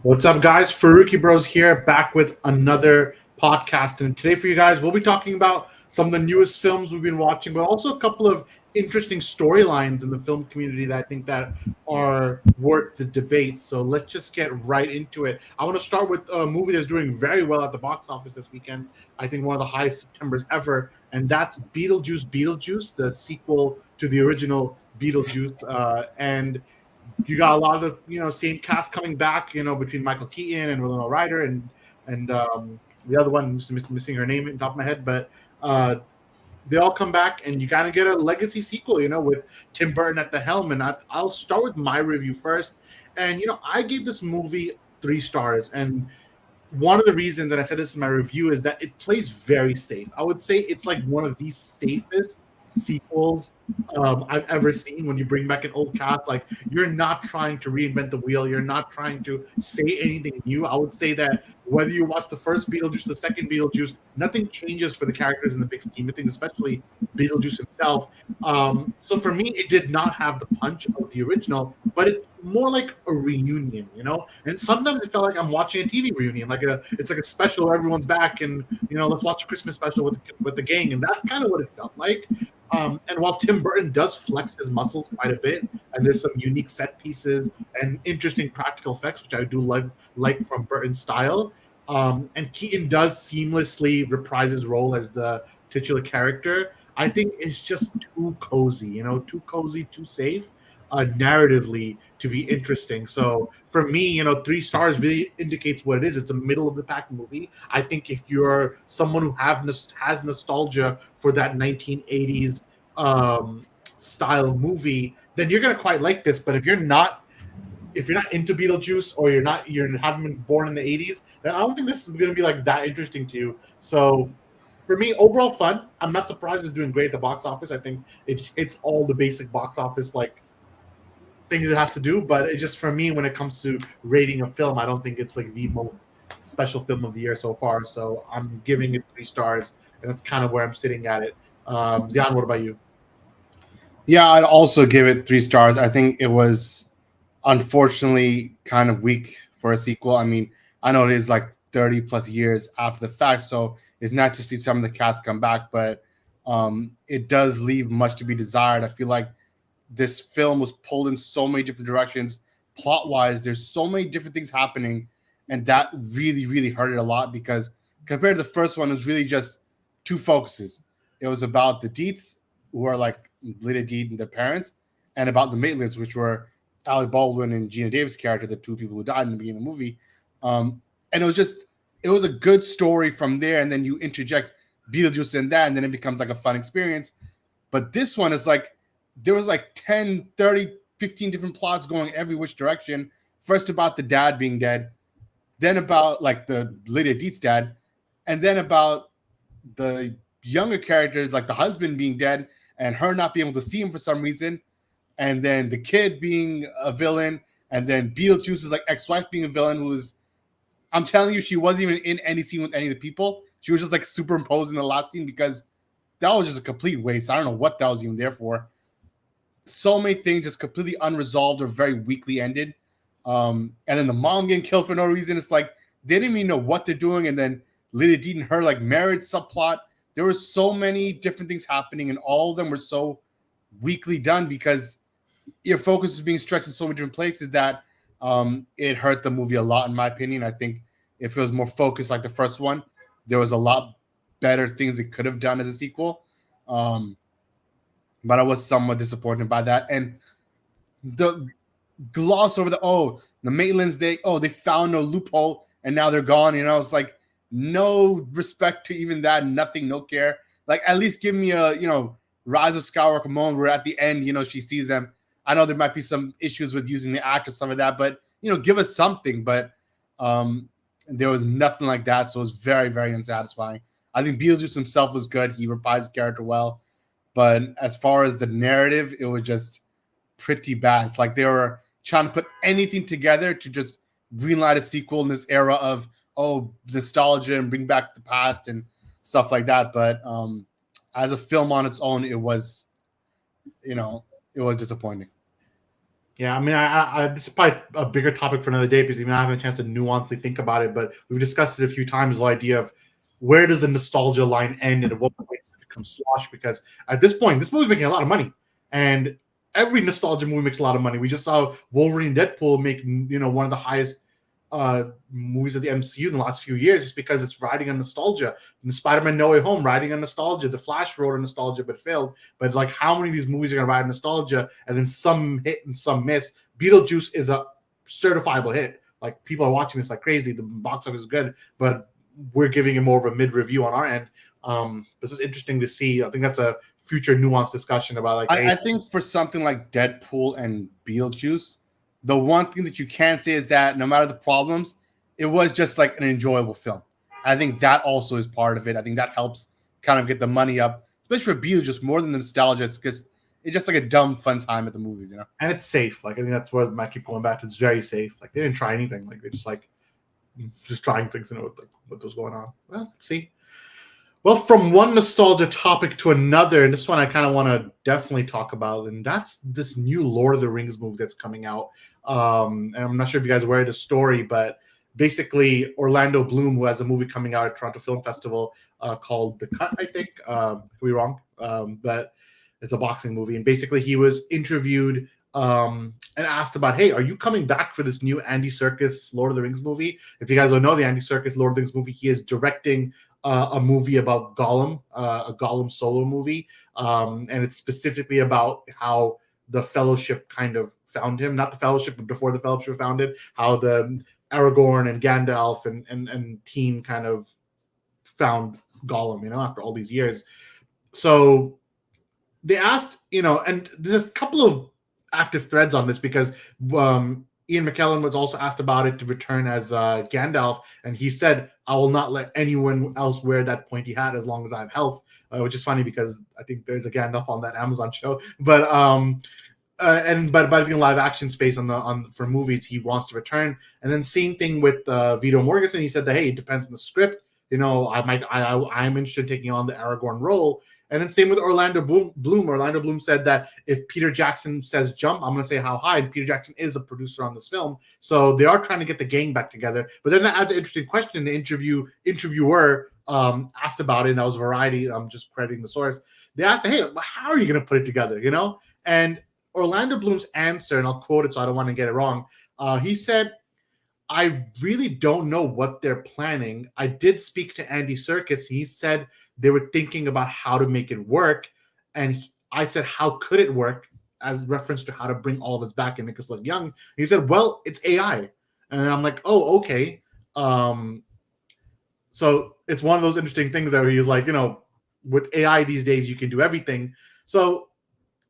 What's up, guys? Farooqi Bros here, back with another podcast. And today, for you guys, we'll be talking about some of the newest films we've been watching, but also a couple of interesting storylines in the film community that I think that are worth the debate. So let's just get right into it. I want to start with a movie that's doing very well at the box office this weekend. I think one of the highest Septembers ever, and that's Beetlejuice Beetlejuice, the sequel to the original Beetlejuice. And you got a lot of the same cast coming back, between Michael Keaton and Winona Ryder and the other one, missing her name in the top of my head, but they all come back, and you kind of get a legacy sequel, with Tim Burton at the helm. And I'll start with my review first. And I gave this movie 3 stars, and one of the reasons that I said this in my review is that it plays very safe. I would say it's like one of the safest sequels I've ever seen. When you bring back an old cast, like, you're not trying to reinvent the wheel, you're not trying to say anything new. I would say that whether you watch the first Beetlejuice, the second Beetlejuice, nothing changes for the characters in the big scheme of things, especially Beetlejuice himself. So for me, it did not have the punch of the original, but it's more like a reunion, And sometimes it felt like I'm watching a TV reunion, it's like a special where everyone's back, and let's watch a Christmas special with the gang, and that's kind of what it felt like. And while Tim Burton does flex his muscles quite a bit, and there's some unique set pieces and interesting practical effects, which I do like from Burton's style, and Keaton does seamlessly reprise his role as the titular character, I think it's just too cozy, too safe, narratively, to be interesting. So for me, 3 stars really indicates what it is. It's a middle of the pack movie. I think if you're someone who has nostalgia for that 1980s style movie, then you're gonna quite like this. But if you're not into Beetlejuice, or you haven't been born in the 80s, then I don't think this is gonna be like that interesting to you. So for me, overall fun. I'm not surprised it's doing great at the box office. I think it's all the basic box office like things it has to do, but it's just, for me, when it comes to rating a film, I don't think it's like the most special film of the year so far. So I'm giving it 3 stars, and that's kind of where I'm sitting at it. Zian, what about you? Yeah, I'd also give it 3 stars. I think it was unfortunately kind of weak for a sequel. I mean, I know it is like 30 plus years after the fact, so it's not to see some of the cast come back, but it does leave much to be desired. I feel like this film was pulled in so many different directions. Plot wise, there's so many different things happening, and that really, really hurt it a lot, because compared to the first one, it was really just two focuses. It was about the Deets, who are like Lydia Deet and their parents, and about the Maitlands, which were Alec Baldwin and Gina Davis' character, the two people who died in the beginning of the movie. And it was a good story from there, and then you interject Beetlejuice in that, and then it becomes like a fun experience. But this one is like, there was like 10, 30, 15 different plots going every which direction. First about the dad being dead, then about like the Lydia Deet's dad, and then about the younger characters, like the husband being dead and her not being able to see him for some reason, and then the kid being a villain, and then Beetlejuice's like ex-wife being a villain, who was, I'm telling you, she wasn't even in any scene with any of the people. She was just like superimposed in the last scene, because that was just a complete waste. I don't know what that was even there for. So many things just completely unresolved or very weakly ended. And then the mom getting killed for no reason. It's like they didn't even know what they're doing. And then Lydia Deet and her like marriage subplot. There were so many different things happening, and all of them were so weakly done, because your focus is being stretched in so many different places that it hurt the movie a lot, in my opinion. I think if it was more focused like the first one, there was a lot better things it could have done as a sequel. But I was somewhat disappointed by that. And the gloss over the Maitlands, they found no loophole and now they're gone. It's like no respect to even that, nothing, no care. Like, at least give me a Rise of Skywalker moment where at the end, she sees them. I know there might be some issues with using the act or some of that, but give us something. But there was nothing like that, so it was very, very unsatisfying. I think Beetlejuice himself was good. He reprised the character well. But as far as the narrative, it was just pretty bad. It's like they were trying to put anything together to just greenlight a sequel in this era of nostalgia and bring back the past and stuff like that. But as a film on its own, it was disappointing. Yeah, I mean, this is probably a bigger topic for another day because even I haven't a chance to nuancely think about it. But we've discussed it a few times. The idea of where does the nostalgia line end and at what point does it become slosh? Because at this point, this movie's making a lot of money, and every nostalgia movie makes a lot of money. We just saw Wolverine, Deadpool make one of the highest movies of the MCU in the last few years, just because it's riding on nostalgia. And Spider-Man: No Way Home riding on nostalgia. The Flash rode on nostalgia but failed. But like, how many of these movies are gonna ride on nostalgia and then some hit and some miss? Beetlejuice is a certifiable hit. Like, people are watching this like crazy. The box office is good, but we're giving it more of a mid review on our end. This is interesting to see. I think that's a future nuanced discussion about like. I think for something like Deadpool and Beetlejuice, the one thing that you can say is that no matter the problems, it was just like an enjoyable film. I think that also is part of it. I think that helps kind of get the money up, especially for Beetlejuice, more than the nostalgia. It's just like a dumb fun time at the movies, you know. And it's safe. Like, I think that's what I keep going back to. It's very safe. Like, they didn't try anything. Like, they just trying things and what was going on. Well, let's see. Well, from one nostalgia topic to another, and this one I kind of want to definitely talk about, and that's this new Lord of the Rings movie that's coming out. And I'm not sure if you guys are aware of the story, but basically Orlando Bloom, who has a movie coming out at Toronto Film Festival called The Cut, I think. Could be wrong, but it's a boxing movie. And basically he was interviewed and asked about, hey, are you coming back for this new Andy Serkis Lord of the Rings movie? If you guys don't know the Andy Serkis Lord of the Rings movie, he is directing a movie about Gollum, a Gollum solo movie, and it's specifically about how the Fellowship kind of found him. Not the Fellowship, but before the Fellowship found it, how the Aragorn and Gandalf and team kind of found Gollum, after all these years. So they asked, and there's a couple of active threads on this because Ian McKellen was also asked about it to return as Gandalf, and he said, I will not let anyone else wear that pointy hat as long as I have health, which is funny because I think there's a Gandalf on that Amazon show. But but I think live action space for movies, he wants to return. And then same thing with Vito Mortensen. He said that, hey, it depends on the script. I'm interested in taking on the Aragorn role. And then same with Orlando Bloom. Orlando Bloom said that if Peter Jackson says jump, I'm going to say how high. And Peter Jackson is a producer on this film. So they are trying to get the gang back together. But then that adds an interesting question. The interviewer asked about it, and that was Variety. I'm just crediting the source. They asked, hey, how are you going to put it together? And Orlando Bloom's answer, and I'll quote it so I don't want to get it wrong. He said, I really don't know what they're planning. I did speak to Andy Serkis. He said they were thinking about how to make it work. And I said, how could it work? As reference to how to bring all of us back and make us look young. And he said, well, it's AI. And I'm like, oh, okay. So it's one of those interesting things that he was like, with AI these days, you can do everything. So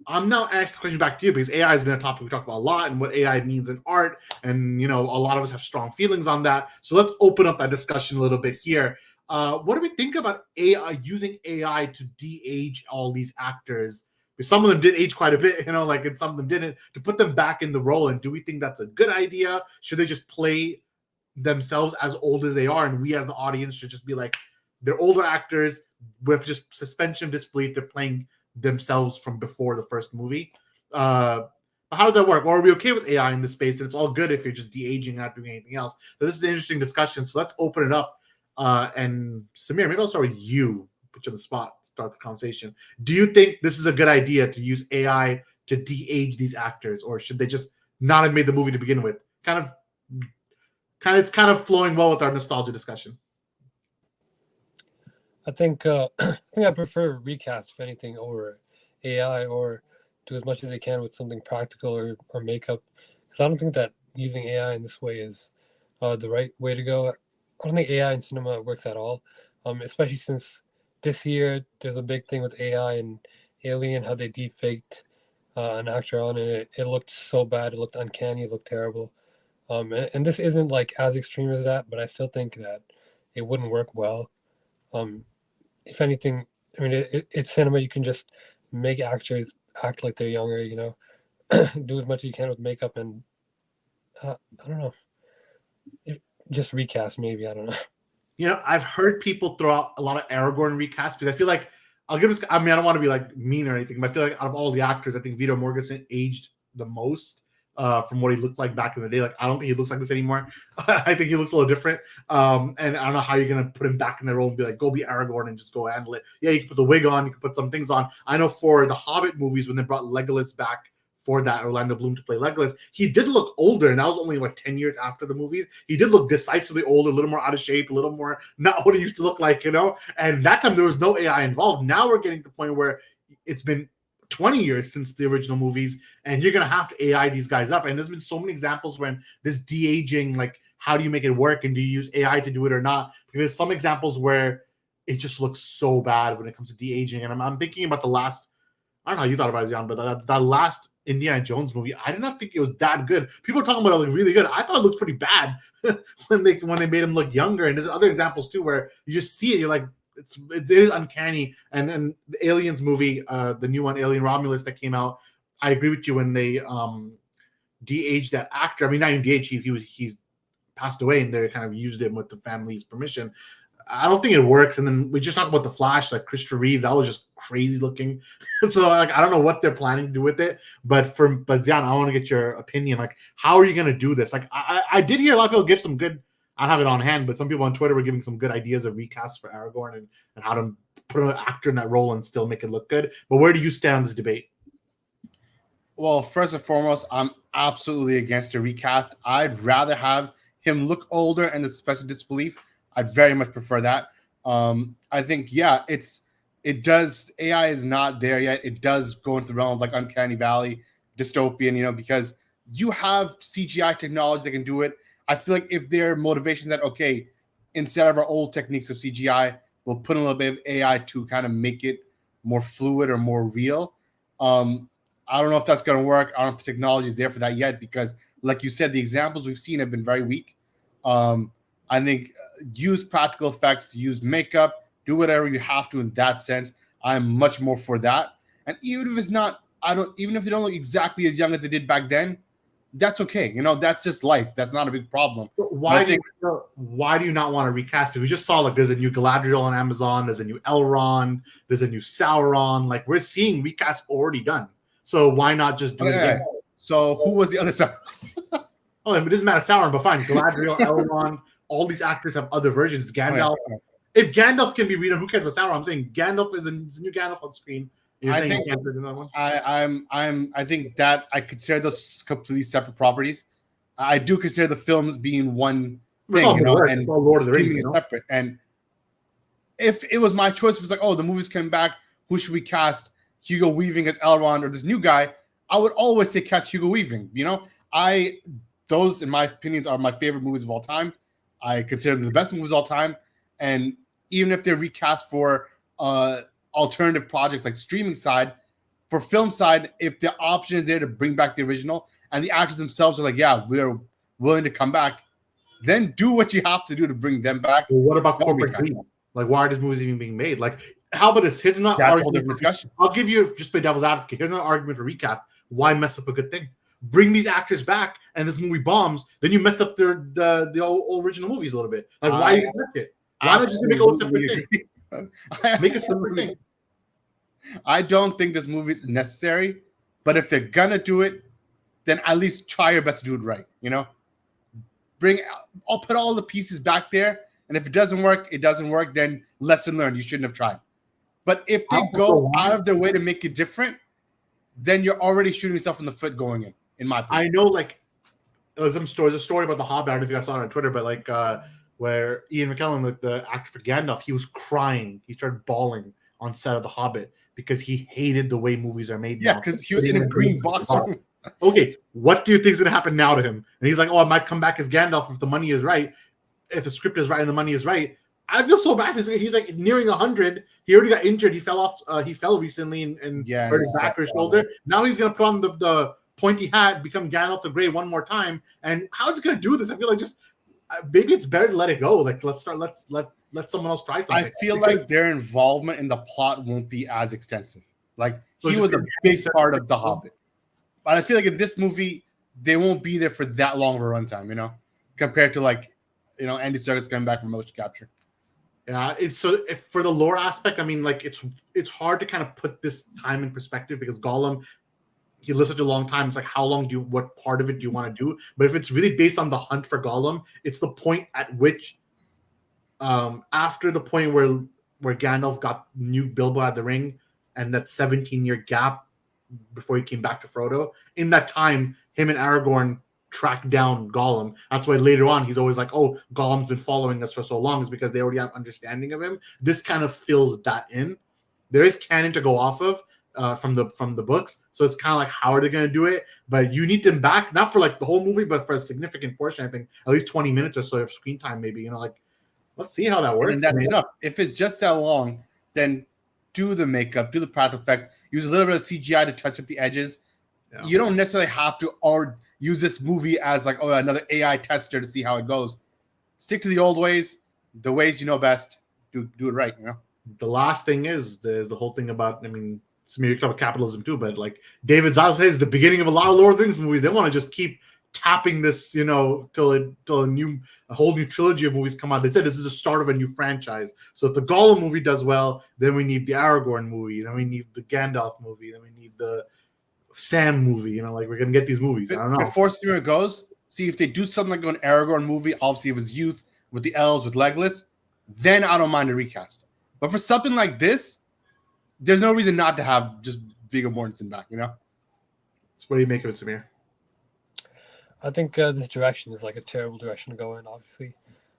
I'm now asking the question back to you because AI has been a topic we talk about a lot and what AI means in art. And, a lot of us have strong feelings on that. So let's open up that discussion a little bit here. What do we think about AI, using AI to de-age all these actors? Because some of them did age quite a bit, and some of them didn't, to put them back in the role. And do we think that's a good idea? Should they just play themselves as old as they are? And we as the audience should just be like, they're older actors with just suspension of disbelief. They're playing themselves from before the first movie. How does that work? Or are we okay with AI in this space? And it's all good if you're just de-aging, not doing anything else. So this is an interesting discussion. So let's open it up. And Samir, maybe I'll start with you. Put you on the spot. Start the conversation. Do you think this is a good idea to use AI to de-age these actors, or should they just not have made the movie to begin with? It's kind of flowing well with our nostalgia discussion. I think I prefer recast if anything over AI, or do as much as they can with something practical or makeup, because I don't think that using AI in this way is the right way to go. I don't think AI in cinema works at all, especially since this year there's a big thing with AI and Alien, how they deepfaked an actor on it. It looked so bad. It looked uncanny. It looked terrible. And this isn't like as extreme as that, but I still think that it wouldn't work well. If anything, I mean, it's cinema. You can just make actors act like they're younger, do as much as you can with makeup, and I don't know, just recast maybe. I don't know. I've heard people throw out a lot of Aragorn recasts because I feel like I'll give this. I mean, I don't want to be like mean or anything, but I feel like out of all the actors, I think Vito Mortensen aged the most. from what he looked like back in the day. Like, I don't think he looks like this anymore. I think he looks a little different. And I don't know how you're gonna put him back in the role and be like, go be Aragorn and just go handle it. Yeah, you can put the wig on, you can put some things on. I know for the Hobbit movies, when they brought Legolas back for that, Orlando Bloom to play Legolas, he did look older, and that was only 10 years after the movies. He did look decisively older, a little more out of shape, a little more not what he used to look like, And that time there was no AI involved. Now we're getting to the point where it's been 20 years since the original movies, and you're gonna have to AI these guys up. And there's been so many examples when this de-aging, like, how do you make it work, and do you use AI to do it or not? Because there's some examples where it just looks so bad when it comes to de-aging. And I'm thinking about the last, I don't know how you thought about it, Jan, but that last Indiana Jones movie, I did not think it was that good. People are talking about it like really good. I thought it looked pretty bad when they made him look younger. And there's other examples too where you just see it, you're like, it is uncanny. And the Aliens movie, the new one, Alien Romulus, that came out, I agree with you when they de-aged that actor. I mean, not even de-aged, he's passed away, and they kind of used him with the family's permission. I don't think it works. And then we just talked about the Flash, like Christopher Reeve, that was just crazy looking. So like, I don't know what they're planning to do with it. But Zian, I want to get your opinion. Like, how are you going to do this? Like, I did hear a lot of people give some good. I don't have it on hand, but some people on Twitter were giving some good ideas of recasts for Aragorn and how to put an actor in that role and still make it look good. But where do you stand on this debate? Well, first and foremost, I'm absolutely against a recast. I'd rather have him look older and the special disbelief. I'd very much prefer that. I think, yeah, it does. AI is not there yet. It does go into the realm of like Uncanny Valley, dystopian, because you have CGI technology that can do it. I feel like if their motivation that, okay, instead of our old techniques of CGI, we'll put in a little bit of AI to kind of make it more fluid or more real. I don't know if that's going to work. I don't know if the technology is there for that yet, because like you said, the examples we've seen have been very weak. I think use practical effects, use makeup, do whatever you have to in that sense. I'm much more for that. And even if it's not, even if they don't look exactly as young as they did back then, that's okay. That's just life. That's not a big problem. Why do you not want to recast? Because we just saw, like, there's a new Galadriel on Amazon, there's a new Elrond, there's a new Sauron. Like, we're seeing recasts already done. So why not just do it again? So who was the other side? Oh, it doesn't matter Sauron, but fine. Galadriel, Elrond, all these actors have other versions. Gandalf. Oh, yeah. If Gandalf can be redone, who cares about Sauron? I'm saying Gandalf is a new Gandalf on screen. I think that I consider those completely separate properties. I do consider the films being one thing, and Lord of the Rings, separate. And if it was my choice, if it's like, oh, the movie's coming back, who should we cast? Hugo Weaving as Elrond or this new guy? I would always say cast Hugo Weaving. Those, in my opinions, are my favorite movies of all time. I consider them the best movies of all time. And even if they're recast for alternative projects like streaming side, for film side, if the option is there to bring back the original and the actors themselves are like, yeah, we're willing to come back, then do what you have to do to bring them back. Well, what about corporate greed? Like, why are these movies even being made? Like, how about this? Here's another argument. Discussion. I'll give you, just by devil's advocate, here's another argument for recast. Why mess up a good thing? Bring these actors back, and this movie bombs, then you messed up the old original movies a little bit. Like, why even work it? Why not just make a whole separate thing? Make a separate thing. I don't think this movie is necessary, but if they're gonna do it, then at least try your best to do it right. I'll put all the pieces back there, and if it doesn't work, it doesn't work. Then lesson learned. You shouldn't have tried. But if they go out of their way to make it different, then you're already shooting yourself in the foot going in my opinion. I know, like, there's a story about The Hobbit. I don't know if you guys saw it on Twitter, but like where Ian McKellen, like the actor for Gandalf, he was crying. He started bawling on set of The Hobbit because he hated the way movies are made. Yeah, because he was in a green box. Okay, what do you think is going to happen now to him? And he's like, oh, I might come back as Gandalf if the money is right, if the script is right and the money is right. I feel so bad. He's like nearing 100. He already got injured. He fell off. He fell recently and hurt his back or his shoulder. Now he's gonna put on the pointy hat, become Gandalf the Grey one more time. And how's he gonna do this? I feel like just maybe it's better to let it go. Like, let's let someone else try something. I feel like their involvement in the plot won't be as extensive. Like, so he was a big part of The Hobbit, but I feel like in this movie they won't be there for that long of a runtime. Compared to Andy Serkis coming back from motion capture. Yeah, if for the lore aspect, I mean, like, it's hard to kind of put this time in perspective because Gollum, he lived such a long time. It's like, how long what part of it do you want to do? But if it's really based on the hunt for Gollum, it's the point at which, after the point where Gandalf knew Bilbo had the ring, and that 17-year gap before he came back to Frodo. In that time, him and Aragorn tracked down Gollum. That's why later on he's always like, "Oh, Gollum's been following us for so long," is because they already have understanding of him. This kind of fills that in. There is canon to go off of from the books, so it's kind of like, how are they going to do it? But you need them back, not for like the whole movie, but for a significant portion. I think at least 20 minutes or so of screen time, maybe. You know, like, let's see how that works. And that's enough. If it's just that long, then do the makeup, do the practical effects, use a little bit of CGI to touch up the edges. Yeah. You don't necessarily have to or use this movie as like, oh, another AI tester to see how it goes. Stick to the old ways, the ways you know best. Do it right, you know. The last thing is there's the whole thing about, I mean, Samir, you talk about capitalism too, but like David Zaslav says, the beginning of a lot of Lord of the Rings movies, they want to just keep tapping this, you know, till a whole new trilogy of movies come out. They said this is the start of a new franchise. So if the Gollum movie does well, then we need the Aragorn movie, then we need the Gandalf movie, then we need the Sam movie. You know, like, we're gonna get these movies. I don't know. Before Samir goes, see if they do something like an Aragorn movie. Obviously, it was youth with the elves with Legolas. Then I don't mind a recast. But for something like this, there's no reason not to have just Viggo Mortensen back. You know. So what do you make of it, Samir? I think this direction is like a terrible direction to go in, obviously.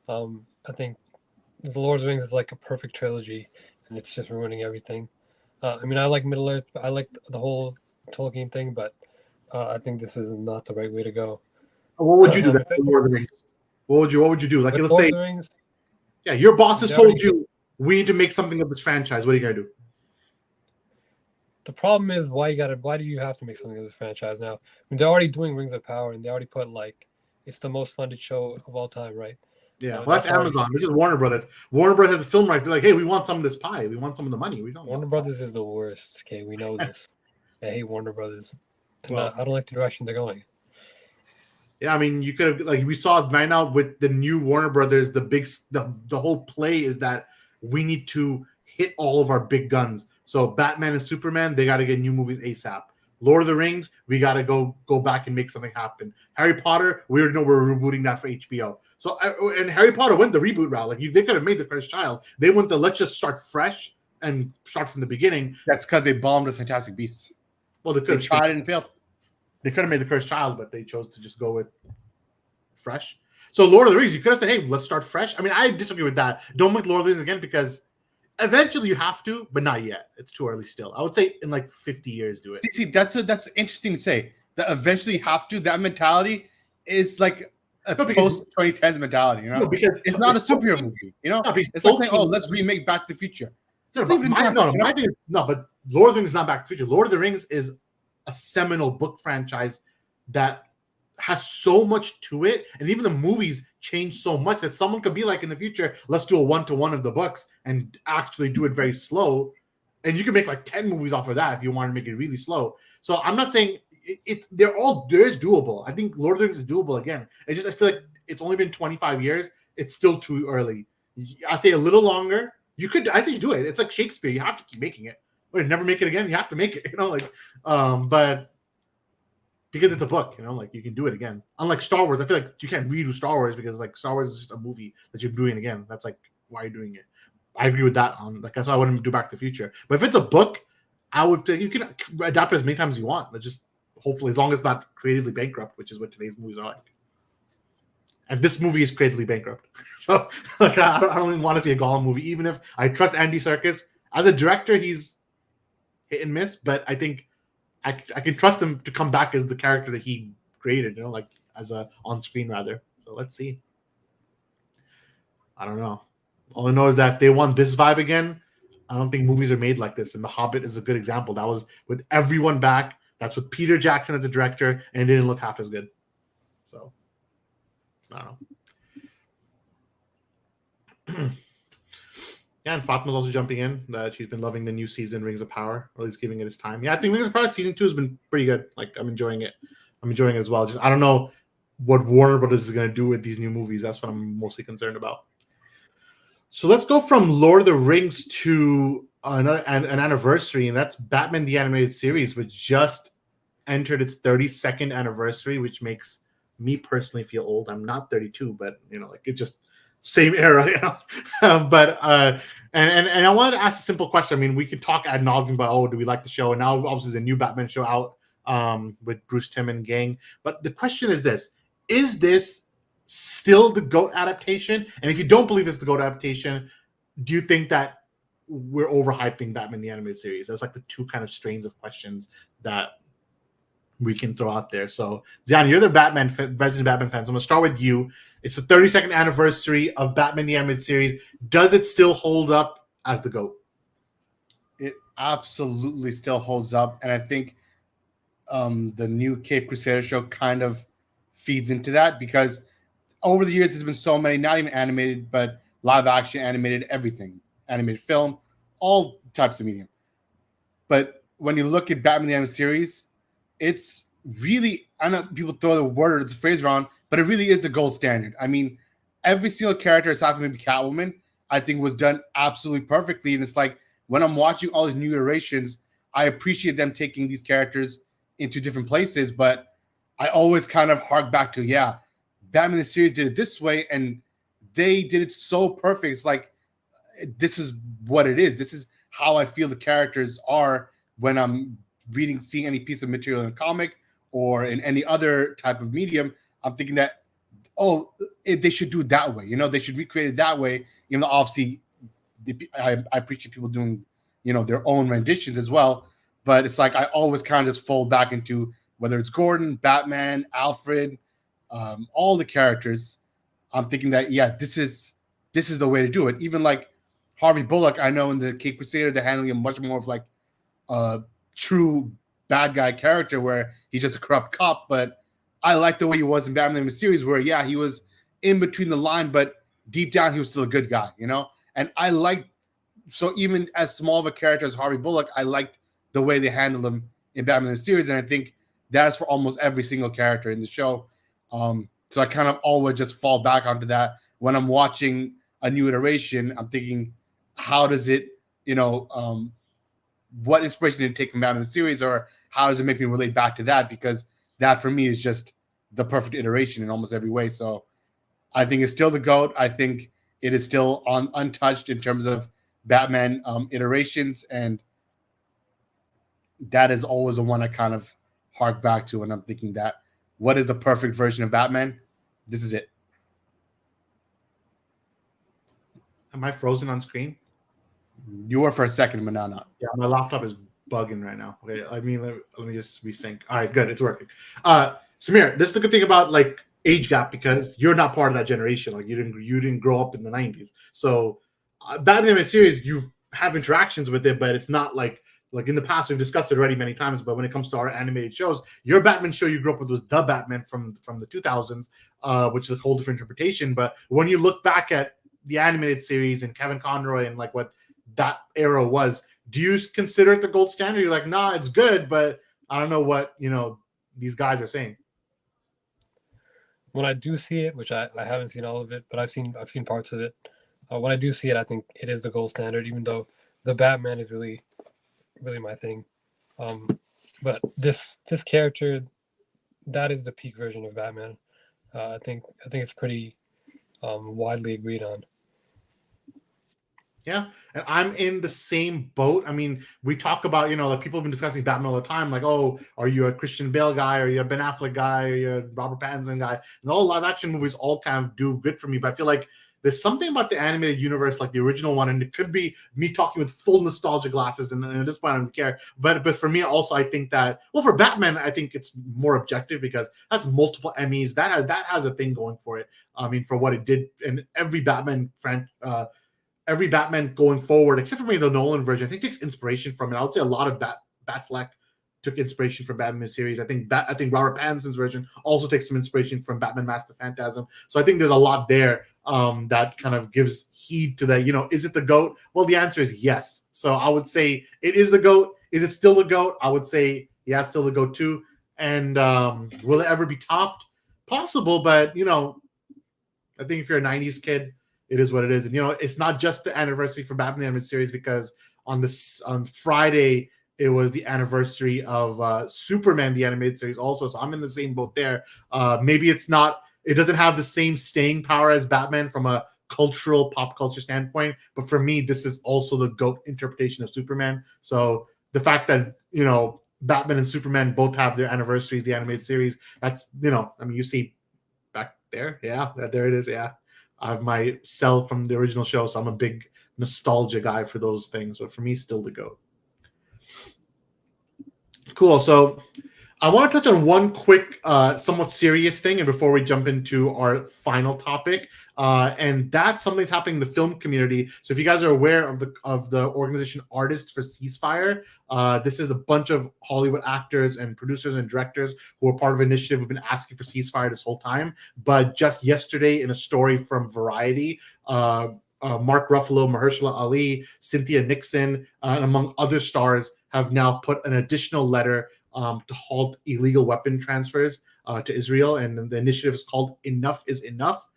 I think The Lord of the Rings is like a perfect trilogy, and it's just ruining everything. I mean, I like Middle-earth, but I like the whole Tolkien thing, but I think this is not the right way to go. What would you do with Lord of the Rings? What would you do? Like, let's say, yeah, your boss has told you, we need to make something of this franchise. What are you going to do? The problem is why do you have to make something of this franchise now? I mean, they're already doing Rings of Power, and they already put like, it's the most funded show of all time, right? Yeah, well, that's Amazon. This is Warner Brothers. Warner Brothers has a film rights. They're like, hey, we want some of this pie. We want some of the money. We don't. Warner Brothers is the worst. Okay, we know this. I hate Warner Brothers, and I don't like the direction they're going. Yeah, I mean, you could have, like, we saw right now with the new Warner Brothers. The whole play is that we need to hit all of our big guns. So Batman and Superman, they got to get new movies ASAP. Lord of the Rings, we got to go back and make something happen. Harry Potter, we already know we're rebooting that for HBO. So, and Harry Potter went the reboot route. Like, they could have made The Cursed Child. They went the let's just start fresh and start from the beginning. That's because they bombed with Fantastic Beasts. Well, they could have tried and failed. They could have made The Cursed Child, but they chose to just go with fresh. So Lord of the Rings, you could have said, hey, let's start fresh. I mean, I disagree with that. Don't make Lord of the Rings again, because eventually you have to, but not yet. It's too early still. I would say in like 50 years do it. See, that's interesting to say. That eventually you have to. That mentality is like a post-2010s mentality, you know? No, because it's not a superhero movie, you know? It's like saying, oh, let's remake Back to the Future. But Lord of the Rings is not Back to the Future. Lord of the Rings is a seminal book franchise that has so much to it, and even the movies change so much that someone could be like, in the future, let's do a 1-to-1 of the books and actually do it very slow, and you can make like 10 movies off of that if you want to make it really slow. So I'm not saying there is doable. I think Lord of the Rings is doable again. It's just, I feel like it's only been 25 years. It's still too early. I say a little longer. I think you do it. It's like Shakespeare. You have to keep making it. Or never make it again. You have to make it. You know, like, but because it's a book, you know, like, you can do it again. Unlike Star Wars, I feel like you can't redo Star Wars, because like Star Wars is just a movie that you're doing again. That's like, why are you doing it? I agree with that. Like, that's why I wouldn't do Back to the Future. But if it's a book, I would say you can adapt it as many times as you want. But just hopefully, as long as it's not creatively bankrupt, which is what today's movies are like. And this movie is creatively bankrupt. So like, I don't even want to see a Gollum movie, even if I trust Andy Serkis. As a director, he's hit and miss, but I think I can trust him to come back as the character that he created, you know, like as a on-screen rather. So let's see. I don't know. All I know is that they want this vibe again. I don't think movies are made like this, and The Hobbit is a good example. That was with everyone back. That's with Peter Jackson as the director, and it didn't look half as good. So I don't know. Yeah, and Fatma's also jumping in that she's been loving the new season, Rings of Power, or at least giving it its time. Yeah, I think Rings of Power season 2 has been pretty good. Like, I'm enjoying it. I'm enjoying it as well. Just, I don't know what Warner Brothers is going to do with these new movies. That's what I'm mostly concerned about. So let's go from Lord of the Rings to an anniversary, and that's Batman the Animated Series, which just entered its 32nd anniversary, which makes me personally feel old. I'm not 32, but like it's just same era, and I wanted to ask a simple question. I mean, we could talk ad nauseum about, do we like the show? And now obviously there's a new Batman show out with Bruce Timm and gang. But the question is this: is this still the GOAT adaptation? And if you don't believe it's the GOAT adaptation, do you think that we're overhyping Batman the Animated Series? That's like the two kind of strains of questions that we can throw out there. So, Zion, you're the resident Batman fan. So I'm going to start with you. It's the 32nd anniversary of Batman the Animated Series. Does it still hold up as the GOAT? It absolutely still holds up. And I think the new Cape Crusader show kind of feeds into that, because over the years, there's been so many, not even animated, but live action, animated, everything, animated film, all types of medium. But when you look at Batman the Animated Series, it's really, I know people throw the word or the phrase around, but it really is the gold standard. I mean, every single character, aside from maybe Catwoman, I think was done absolutely perfectly. And it's like, when I'm watching all these new iterations, I appreciate them taking these characters into different places, but I always kind of hark back to, Batman the series did it this way, and they did it so perfect. It's like, this is what it is. This is how I feel the characters are when I'm seeing any piece of material in a comic or in any other type of medium. I'm thinking that, they should do it that way. They should recreate it that way. Even though obviously I appreciate people doing, their own renditions as well. But it's like I always kind of just fold back into, whether it's Gordon, Batman, Alfred, all the characters. I'm thinking that, this is the way to do it. Even like Harvey Bullock, I know in the Cape Crusader, they're handling him much more of like a true bad guy character where he's just a corrupt cop. But I like the way he was in Batman the series, where he was in between the line, but deep down he was still a good guy, And I like, so even as small of a character as Harvey Bullock, I liked the way they handled him in Batman the series, and I think that's for almost every single character in the show. So I kind of always just fall back onto that when I'm watching a new iteration. I'm thinking, how does it, what inspiration did it take from Batman the series, or how does it make me relate back to that? Because that for me is just the perfect iteration in almost every way. So I think it's still the GOAT. I think it is still untouched in terms of Batman iterations, and that is always the one I kind of hark back to when I'm thinking that, what is the perfect version of Batman? This is it. Am I frozen on screen? You were for a second, but now not. Yeah, my laptop is bugging right now. Okay, let me just resync. All right, good, it's working. Samir, this is the good thing about like age gap, because you're not part of that generation. Like you didn't grow up in the 90s. So Batman series, you have interactions with it, but it's not like in the past. We've discussed it already many times, but when it comes to our animated shows, your Batman show you grew up with was the Batman from the 2000s, which is a whole different interpretation. But when you look back at the animated series and Kevin Conroy and like what that era was, do you consider it the gold standard? You're like, nah, it's good, but I don't know what these guys are saying. When I do see it, which I haven't seen all of it, but I've seen parts of it. When I do see it, I think it is the gold standard, even though the Batman is really, really my thing. But this character, that is the peak version of Batman. I think it's pretty widely agreed on. Yeah, and I'm in the same boat. I mean, we talk about, like people have been discussing Batman all the time. Like, oh, are you a Christian Bale guy? Are you a Ben Affleck guy? Are you a Robert Pattinson guy? And all live action movies all kind of do good for me. But I feel like there's something about the animated universe, like the original one, and it could be me talking with full nostalgia glasses, and at this point I don't care. But for me also, I think that, well, for Batman, I think it's more objective because that's multiple Emmys. That has a thing going for it. I mean, for what it did, and every Batman going forward, except for maybe the Nolan version, I think takes inspiration from it. I would say a lot of Batfleck took inspiration from Batman series. I think Robert Pattinson's version also takes some inspiration from Batman Mask the Phantasm. So I think there's a lot there that kind of gives heed to that. Is it the GOAT? Well, the answer is yes. So I would say it is the GOAT. Is it still the GOAT? I would say, yeah, it's still the GOAT too. And will it ever be topped? Possible, but I think if you're a 90s kid, it is what it is. And it's not just the anniversary for Batman the Animated Series, because on Friday it was the anniversary of Superman, the animated series, also. So I'm in the same boat there. Maybe it doesn't have the same staying power as Batman from a cultural pop culture standpoint, but for me, this is also the GOAT interpretation of Superman. So the fact that Batman and Superman both have their anniversaries, the animated series, that's I mean, you see back there, yeah, there it is, yeah. I have my cell from the original show, so I'm a big nostalgia guy for those things. But for me, still the GOAT. Cool. So I want to touch on one quick, somewhat serious thing, and before we jump into our final topic, and that's something that's happening in the film community. So if you guys are aware of the organization Artists for Ceasefire, this is a bunch of Hollywood actors and producers and directors who are part of an initiative who've been asking for ceasefire this whole time. But just yesterday, in a story from Variety, Mark Ruffalo, Mahershala Ali, Cynthia Nixon, and among other stars, have now put an additional letter to halt illegal weapon transfers to Israel, and the initiative is called Enough is Enough.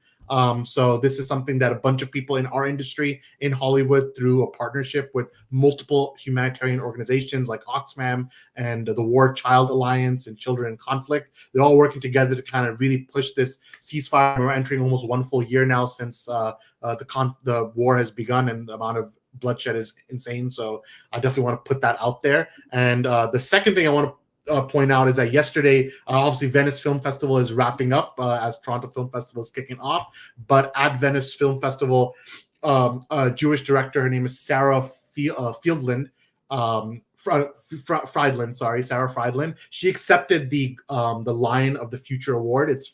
So this is something that a bunch of people in our industry in Hollywood, through a partnership with multiple humanitarian organizations like Oxfam and the War Child Alliance and Children in Conflict, they're all working together to kind of really push this ceasefire. We're entering almost 1 full year now since the war has begun, and the amount of bloodshed is insane. So I definitely want to put that out there. And the second thing I want to point out is that yesterday, obviously, Venice Film Festival is wrapping up as Toronto Film Festival is kicking off. But at Venice Film Festival, a Jewish director, her name is Sarah Friedland, Sarah Friedland. She accepted the Lion of the Future award. It's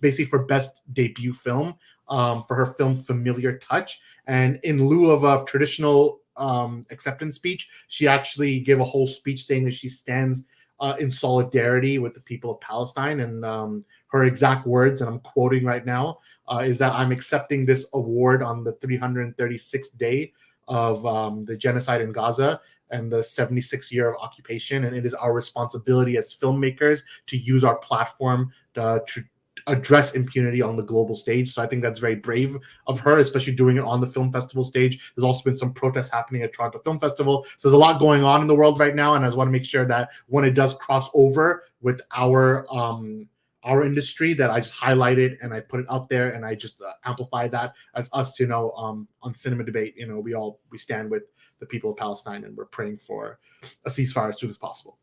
basically for best debut film for her film Familiar Touch. And in lieu of a traditional acceptance speech, she actually gave a whole speech saying that she stands in solidarity with the people of Palestine. And her exact words, and I'm quoting right now, is that I'm accepting this award on the 336th day of the genocide in Gaza and the 76th year of occupation. And it is our responsibility as filmmakers to use our platform to address impunity on the global stage. So I think that's very brave of her, especially doing it on the film festival stage. There's also been some protests happening at Toronto Film Festival. So there's a lot going on in the world right now. And I just want to make sure that when it does cross over with our industry, that I just highlight it and I put it out there, and I just amplify that as us, on Cinema Debate. We stand with the people of Palestine, and we're praying for a ceasefire as soon as possible.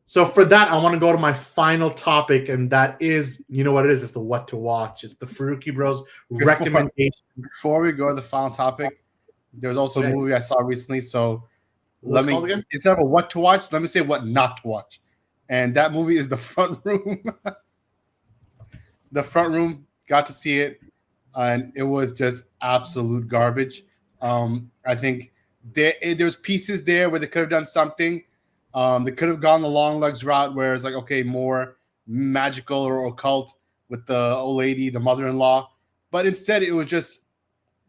So for that, I want to go to my final topic, and that is, what it is? It's the what to watch. It's the Farooqi Bros recommendation. Before we go to the final topic, there's also a movie I saw recently. So instead of a what to watch, let me say what not to watch. And that movie is The Front Room. The Front Room, got to see it, and it was just absolute garbage. I think there's pieces there where they could have done something. They could have gone the long legs route, where it's like, okay, more magical or occult with the old lady, the mother-in-law. But instead, it was just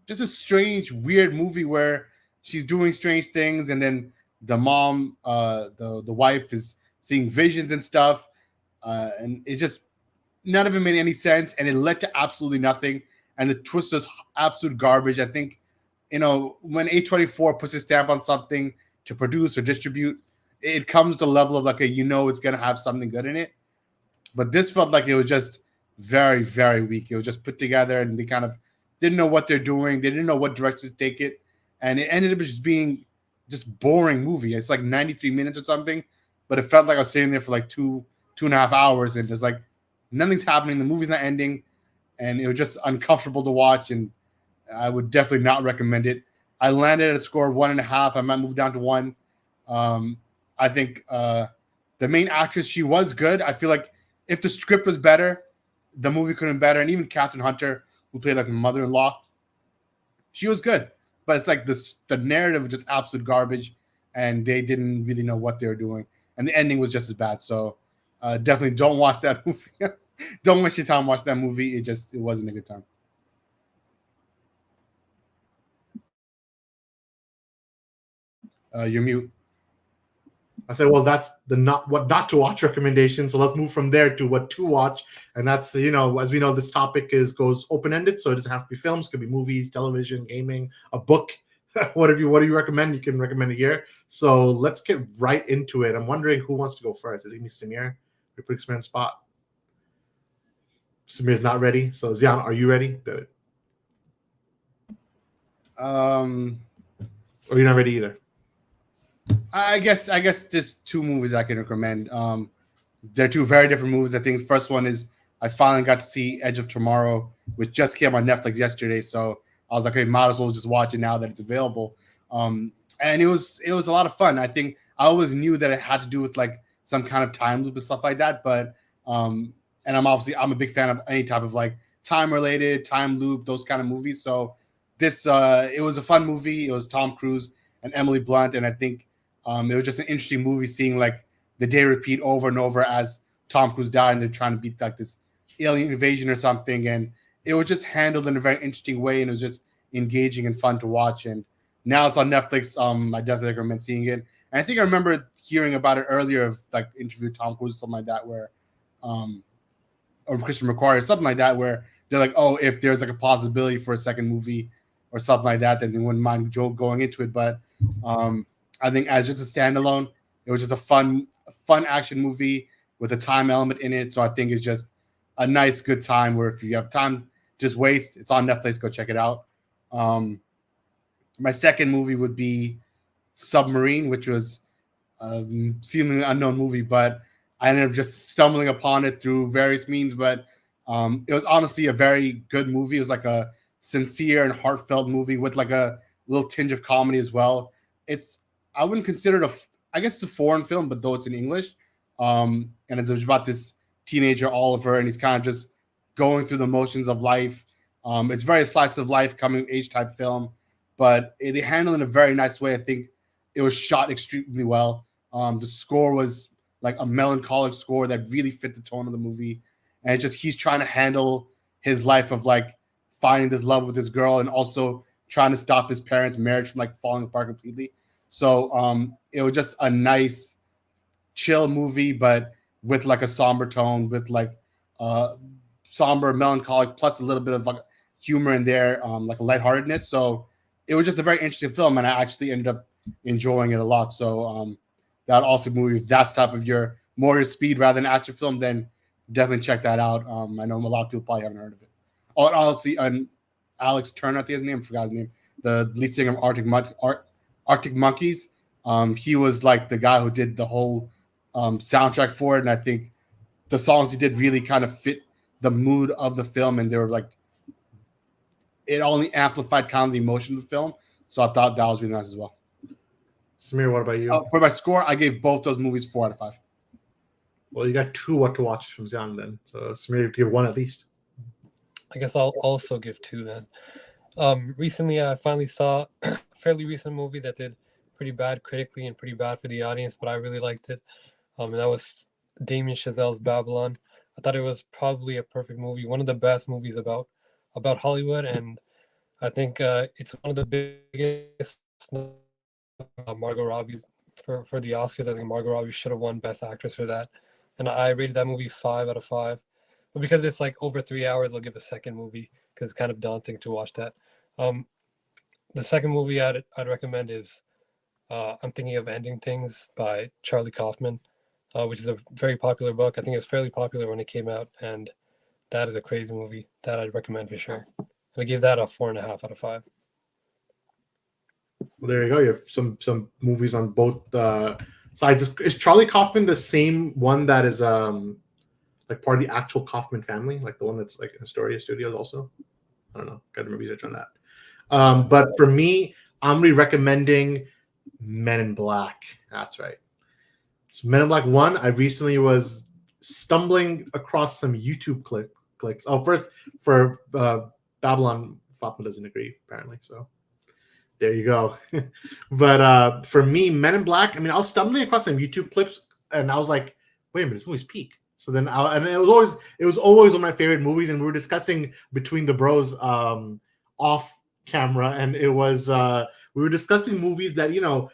a strange, weird movie where she's doing strange things, and then the mom, the wife, is seeing visions and stuff, and it's just none of it made any sense, and it led to absolutely nothing. And the twist was absolute garbage. I think, when A24 puts a stamp on something to produce or distribute, it comes to the level of like it's going to have something good in it. But this felt like it was just very, very weak. It was just put together, and they kind of didn't know what they're doing. They didn't know what direction to take it, and it ended up just being just boring movie. It's like 93 minutes or something, but it felt like I was sitting there for like two and a half hours, and just like nothing's happening. The movie's not ending, and it was just uncomfortable to watch, and I would definitely not recommend it. I landed at a score of 1.5. I might move down to 1. I think the main actress, she was good. I feel like if the script was better, the movie could have been better. And even Catherine Hunter, who played like my mother-in-law, she was good. But it's like the narrative was just absolute garbage, and they didn't really know what they were doing. And the ending was just as bad. So definitely don't watch that movie. Don't waste your time watching that movie. It wasn't a good time. You're mute. I said, well, that's the what not to watch recommendation. So let's move from there to what to watch. And that's, as we know, this topic goes open-ended. So it doesn't have to be films. It could be movies, television, gaming, a book, what do you recommend? You can recommend it here. So let's get right into it. I'm wondering who wants to go first. Is it me, Samir? We're putting Samir on the spot. Samir's not ready. So Zian, are you ready? Good. Or you're not ready either? I guess there's two movies I can recommend. They're two very different movies. I think the first one is I finally got to see Edge of Tomorrow, which just came on Netflix yesterday. So I was like, okay, might as well just watch it now that it's available. And it was a lot of fun. I think I always knew that it had to do with like some kind of time loop and stuff like that. But and I'm a big fan of any type of like time related, time loop, those kind of movies. So this it was a fun movie. It was Tom Cruise and Emily Blunt, and I think it was just an interesting movie seeing like the day repeat over and over as Tom Cruise died and they're trying to beat like this alien invasion or something. And it was just handled in a very interesting way, and it was just engaging and fun to watch. And now it's on Netflix. I definitely recommend seeing it. And I think I remember hearing about it earlier of like interviewed Tom Cruise, something like that, where or Christian McQuarrie or something like that, where they're like, oh, if there's like a possibility for a second movie or something like that, then they wouldn't mind Joe going into it. But I think as just a standalone, it was just a fun action movie with a time element in it. So I think it's just a nice, good time where if you have time, just waste. It's on Netflix. Go check it out. My second movie would be Submarine, which was a seemingly unknown movie, but I ended up just stumbling upon it through various means. But it was honestly a very good movie. It was like a sincere and heartfelt movie with like a little tinge of comedy as well. I wouldn't consider it I guess it's a foreign film, but though it's in English, and it's about this teenager Oliver, and he's kind of just going through the motions of life. It's very slice of life, coming of age type film, but they handle it in a very nice way. I think it was shot extremely well. The score was like a melancholic score that really fit the tone of the movie, and it's just he's trying to handle his life of like finding this love with this girl and also trying to stop his parents' marriage from like falling apart completely. So it was just a nice, chill movie, but with like a somber tone, with like somber, melancholic, plus a little bit of like humor in there, like a lightheartedness. So it was just a very interesting film, and I actually ended up enjoying it a lot. So that also movie, if that's type of your more your speed rather than action film, then definitely check that out. I know a lot of people probably haven't heard of it. Oh, and honestly, Alex Turner, I think his name, I forgot his name, the lead singer of Arctic Monkeys. He was like the guy who did the whole soundtrack for it, and I think the songs he did really kind of fit the mood of the film, and they were like it only amplified kind of the emotion of the film. So I thought that was really nice as well. Samir, what about you? For my score, I gave both those movies 4 out of 5. Well, you got 2 what to watch from Zion then. So Samir, give 1 at least. I guess I'll also give 2 then. Recently, I finally saw a fairly recent movie that did pretty bad critically and pretty bad for the audience, but I really liked it. And that was Damien Chazelle's Babylon. I thought it was probably a perfect movie, one of the best movies about Hollywood, and I think it's one of the biggest. Margot Robbie for the Oscars. I think Margot Robbie should have won Best Actress for that, and I rated that movie 5 out of 5. But because it's like over 3 hours, I'll give a second movie because it's kind of daunting to watch that. The second movie I'd recommend is I'm Thinking of Ending Things by Charlie Kaufman, which is a very popular book. I think it's fairly popular when it came out, and that is a crazy movie that I'd recommend for sure. And I gave that a 4.5 out of 5. Well, there you go. You have some movies on both sides. Is Charlie Kaufman the same one that is like part of the actual Kaufman family, like the one that's like in Astoria Studios also? I don't know. Got to do research on that. But for me, I'm recommending Men in Black. That's right. So Men in Black 1, I recently was stumbling across some YouTube clicks. Oh, first for Babylon, Fatma doesn't agree apparently. So there you go. But for me, Men in Black, I mean, I was stumbling across some YouTube clips, and I was like, wait a minute, this movie's peak. So then, and it was always one of my favorite movies, and we were discussing between the bros off camera, and it was we were discussing movies that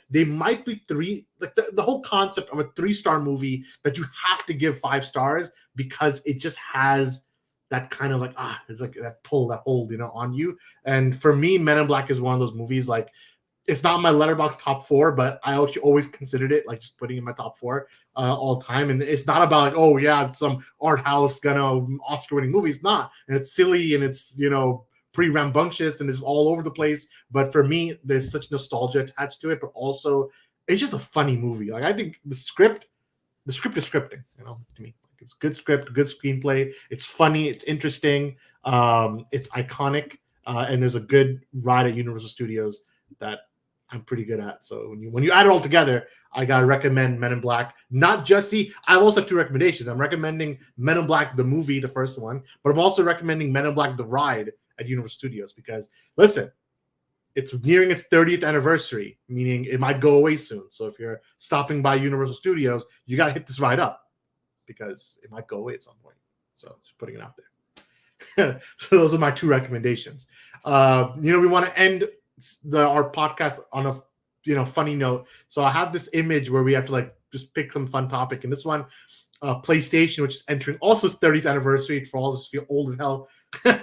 they might be 3, like the whole concept of a 3-star movie that you have to give 5 stars because it just has that kind of like it's like that pull, that hold on you. And for me, Men in Black is one of those movies like It's not my letterbox top 4, but I actually always considered it like just putting in my top 4 all time. And it's not about like, oh yeah, it's some art house Oscar winning movie. It's not, and it's silly and it's pretty rambunctious and it's all over the place. But for me, there's such nostalgia attached to it, but also it's just a funny movie. Like I think the script is scripting. To me, like, it's good script, good screenplay. It's funny, it's interesting, it's iconic, and there's a good ride at Universal Studios that I'm pretty good at. So when you add it all together, I gotta recommend Men in Black. Not just I also have 2 recommendations. I'm recommending Men in Black the movie, the first one, but I'm also recommending Men in Black the ride at Universal Studios because listen, it's nearing its 30th anniversary, meaning it might go away soon. So if you're stopping by Universal Studios, you gotta hit this ride up because it might go away at some point. So just putting it out there. So those are my 2 recommendations. We want to end our podcast on a funny note. So I have this image where we have to like just pick some fun topic, and this one, PlayStation, which is entering also its 30th anniversary. For all of us feel old as hell,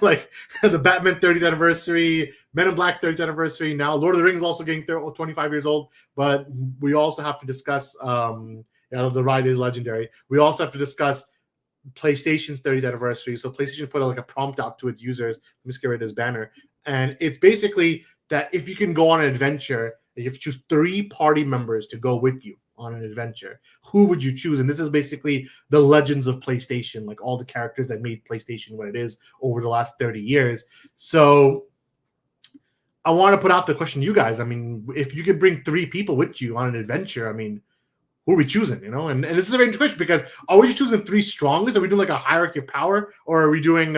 like the Batman 30th anniversary, Men in Black 30th anniversary. Now Lord of the Rings is also getting 25 years old, but we also have to discuss. The ride is legendary. We also have to discuss PlayStation's 30th anniversary. So PlayStation put like a prompt out to its users. Let me just get rid of this banner, and it's basically that if you can go on an adventure, you have to choose 3 party members to go with you on an adventure. Who would you choose? And this is basically the legends of PlayStation, like all the characters that made PlayStation what it is over the last 30 years. So I want to put out the question to you guys. I mean, if you could bring 3 people with you on an adventure, I mean, who are we choosing? And this is a very interesting question because are we just choosing 3 strongest? Are we doing like a hierarchy of power, or are we doing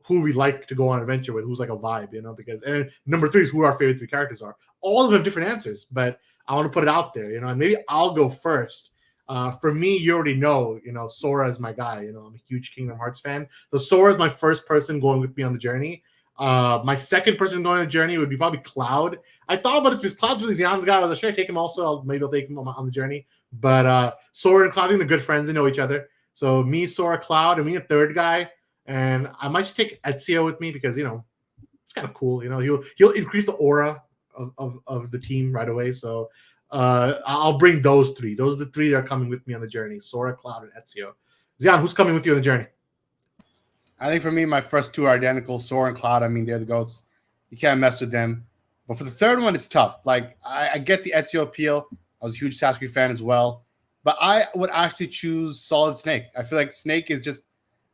who we like to go on an adventure with, who's like a vibe, because, and number 3 is who our favorite 3 characters are. All of them have different answers, but I want to put it out there, and maybe I'll go first. For me, you already know, Sora is my guy. I'm a huge Kingdom Hearts fan. So Sora is my first person going with me on the journey. My second person going on the journey would be probably Cloud. I thought about it because Cloud's really Xian's guy. I was like, should I take him also? Maybe I'll take him on the journey. But Sora and Cloud, I think they're good friends. They know each other. So me, Sora, Cloud, and me, a third guy. And I might just take Ezio with me because, it's kind of cool. He'll increase the aura of the team right away. So I'll bring those 3. Those are the 3 that are coming with me on the journey: Sora, Cloud, and Ezio. Xian, who's coming with you on the journey? I think for me, my first 2 are identical: Sora and Cloud. I mean, they're the goats. You can't mess with them. But for the third one, it's tough. Like I get the Ezio appeal. I was a huge Sasuke fan as well. But I would actually choose Solid Snake. I feel like Snake is just,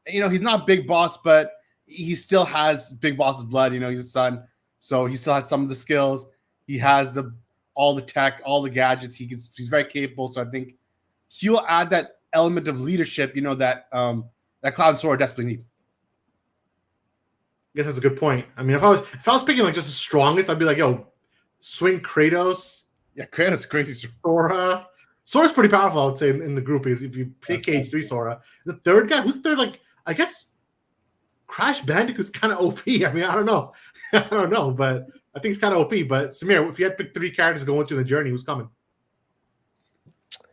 he's not Big Boss, but he still has Big Boss's blood. He's a son. So he still has some of the skills. He has all the tech, all the gadgets. He's very capable. So I think he'll add that element of leadership, that Cloud and Sora desperately need. I guess that's a good point. I mean, if I was picking like just the strongest, I'd be like, yo, swing Kratos. Yeah, Kratos is crazy. Sora's pretty powerful, I would say, in the group. Is if you pick H3 Sora. The third guy, who's third? Like, I guess Crash Bandicoot's kind of OP. I mean, I don't know. I don't know, but I think it's kind of OP. But Samir, if you had to pick 3 characters going through the journey, who's coming? I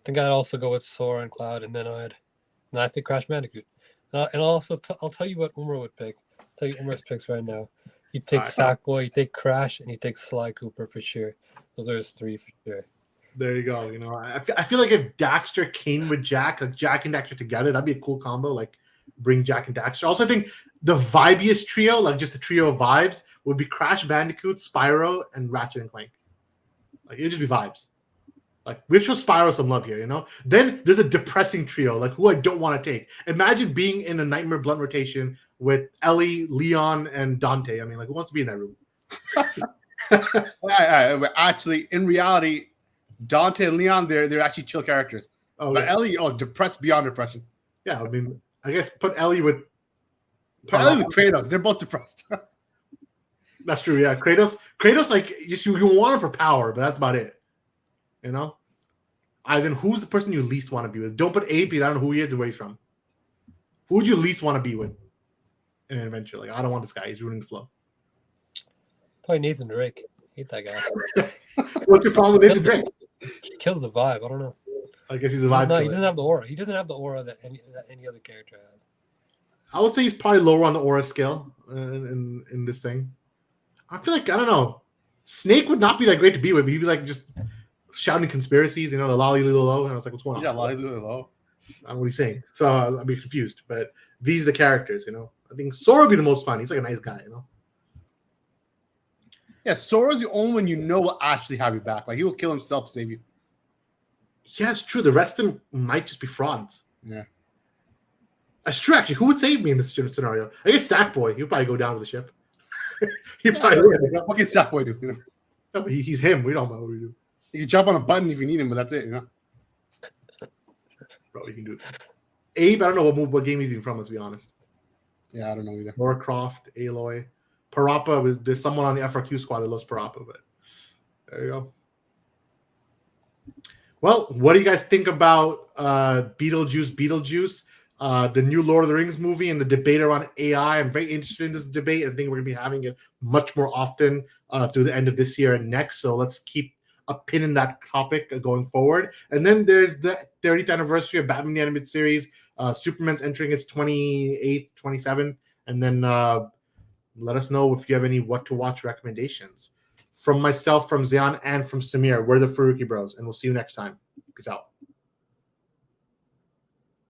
think I'd also go with Sora and Cloud, and then I think Crash Bandicoot. And also, I'll tell you what Umar would pick. I'll tell you Umar's picks right now. He takes Sackboy, he takes Crash, and he takes Sly Cooper for sure. Those are his 3 for sure. There you go. I feel like if Daxter came with Jack, like Jack and Daxter together, that'd be a cool combo. Like bring Jack and Daxter. Also, I think the vibiest trio, like just a trio of vibes, would be Crash Bandicoot, Spyro, and Ratchet and Clank. Like it'd just be vibes. Like we have to show Spyro some love here, Then there's a depressing trio, like who I don't want to take. Imagine being in a Nightmare Blunt rotation with Ellie, Leon, and Dante. I mean, like who wants to be in that room? Actually, in reality, Dante and Leon, they're actually chill characters. But yeah. Ellie, depressed beyond depression. Yeah, I mean, I guess put Ellie with Kratos. They're both depressed. That's true. Yeah, Kratos, like you want him for power, but that's about it. Then who's the person you least want to be with? Don't put A because I don't know who he is or where he's from. Who would you least want to be with in an adventure? Like I don't want this guy. He's ruining the flow. Probably Nathan Drake. Hate that guy. What's your problem with Nathan Drake? He kills the vibe. I don't know. I guess he's a vibe. No, he doesn't have the aura. He doesn't have the aura that any other character has. I would say he's probably lower on the aura scale in this thing. I feel like I don't know. Snake would not be that great to be with, but he'd be like just shouting conspiracies, the lolly lilo, and I was like, what's going on? Yeah, lolly low. I don't know what he's saying. So I'd be confused. But these are the characters, I think Sora would be the most fun. He's like a nice guy, Yeah, Sora's the only one will actually have you back. Like he will kill himself to save you. Yeah, it's true. The rest of them might just be frauds. Yeah. That's true, actually. Who would save me in this scenario? I guess Sackboy. He'd probably go down with the ship. He probably would. What can Sackboy do? No, but he's him. We don't know what we do. You can jump on a button if you need him, but that's it, Bro, you can do it. Abe, I don't know what game he's even from, let's be honest. Yeah, I don't know either. Laura Croft, Aloy. Parappa, there's someone on the FRQ squad that loves Parappa, but there you go. Well, what do you guys think about Beetlejuice, the new Lord of the Rings movie and the debate around AI? I'm very interested in this debate. I think we're going to be having it much more often through the end of this year and next. So let's keep a pin in that topic going forward. And then there's the 30th anniversary of Batman the Animated Series. Superman's entering its 28th, 27th. And then let us know if you have any what to watch recommendations. From myself, from Zion, and from Samir, we're the Farooqi Bros, and we'll see you next time. Peace out.